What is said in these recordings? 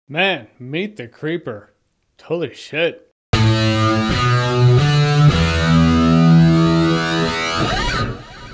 Man, meet the creeper. Holy shit.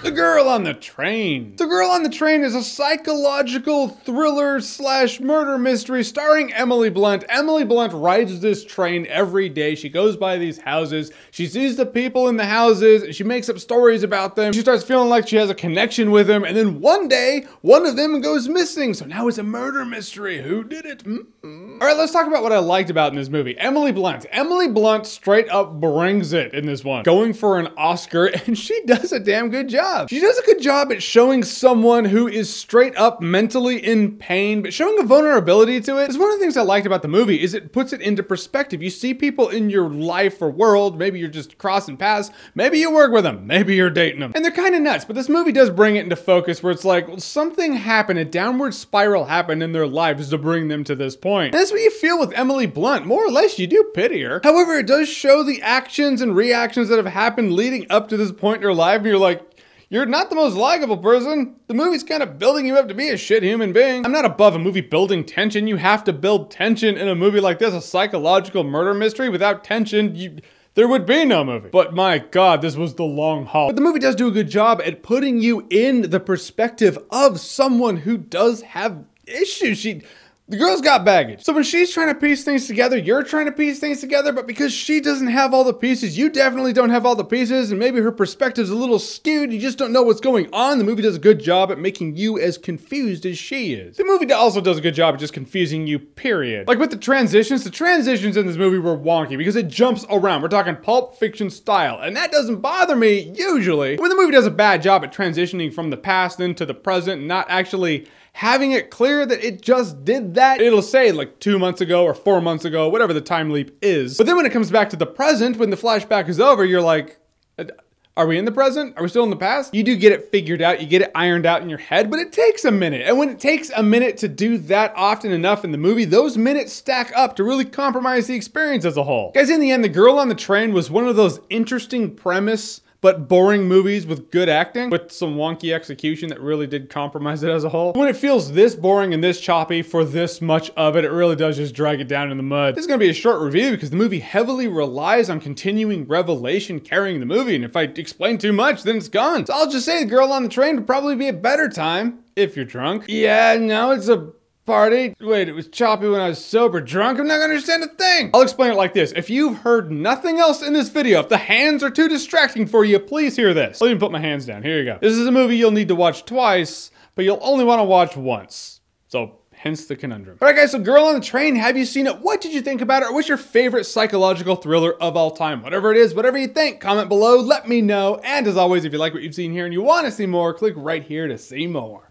The Girl on the Train. The Girl on the Train is a psychological thriller / murder mystery starring Emily Blunt. Emily Blunt rides this train every day. She goes by these houses. She sees the people in the houses and she makes up stories about them. She starts feeling like she has a connection with them. And then one day, one of them goes missing. So now it's a murder mystery. Who did it? All right, let's talk about what I liked about in this movie. Emily Blunt. Emily Blunt straight up brings it in this one. Going for an Oscar, and she does a damn good job. She does a good job at showing someone who is straight up mentally in pain, but showing a vulnerability to it. Is one of the things I liked about the movie is it puts it into perspective. You see people in your life or world, maybe you're just crossing paths, maybe you work with them, maybe you're dating them, and they're kind of nuts, but this movie does bring it into focus where it's like, well, something happened, a downward spiral happened in their lives to bring them to this point. And that's what you feel with Emily Blunt. More or less, you do pity her. However, it does show the actions and reactions that have happened leading up to this point in your life, and you're like, you're not the most likable person. The movie's kind of building you up to be a shit human being. I'm not above a movie building tension. You have to build tension in a movie like this, a psychological murder mystery. Without tension, there would be no movie. But my God, this was the long haul. But the movie does do a good job at putting you in the perspective of someone who does have issues. The girl's got baggage. So when she's trying to piece things together, you're trying to piece things together, but because she doesn't have all the pieces, you definitely don't have all the pieces, and maybe her perspective's a little skewed, you just don't know what's going on. The movie does a good job at making you as confused as she is. The movie also does a good job at just confusing you, period. Like with the transitions in this movie were wonky because it jumps around. We're talking Pulp Fiction style, and that doesn't bother me, usually. When the movie does a bad job at transitioning from the past into the present, and not actually having it clear that it just did that. It'll say like 2 months ago or 4 months ago, whatever the time leap is. But then when it comes back to the present, when the flashback is over, you're like, are we in the present? Are we still in the past? You do get it figured out, you get it ironed out in your head, but it takes a minute. And when it takes a minute to do that often enough in the movie, those minutes stack up to really compromise the experience as a whole. Guys, in the end, The Girl on the Train was one of those interesting premise but boring movies with good acting, with some wonky execution that really did compromise it as a whole. When it feels this boring and this choppy for this much of it, it really does just drag it down in the mud. This is gonna be a short review because the movie heavily relies on continuing revelation carrying the movie, and if I explain too much, then it's gone. So I'll just say The Girl on the Train would probably be a better time if you're drunk. Yeah, no, it's a party. Wait, it was choppy when I was sober. Drunk? I'm not gonna understand a thing. I'll explain it like this. If you've heard nothing else in this video, if the hands are too distracting for you, please hear this. I'll even put my hands down. Here you go. This is a movie you'll need to watch twice, but you'll only want to watch once. So hence the conundrum. All right, guys, so Girl on the Train, have you seen it? What did you think about it? Or what's your favorite psychological thriller of all time? Whatever it is, whatever you think, comment below, let me know. And as always, if you like what you've seen here and you want to see more, click right here to see more.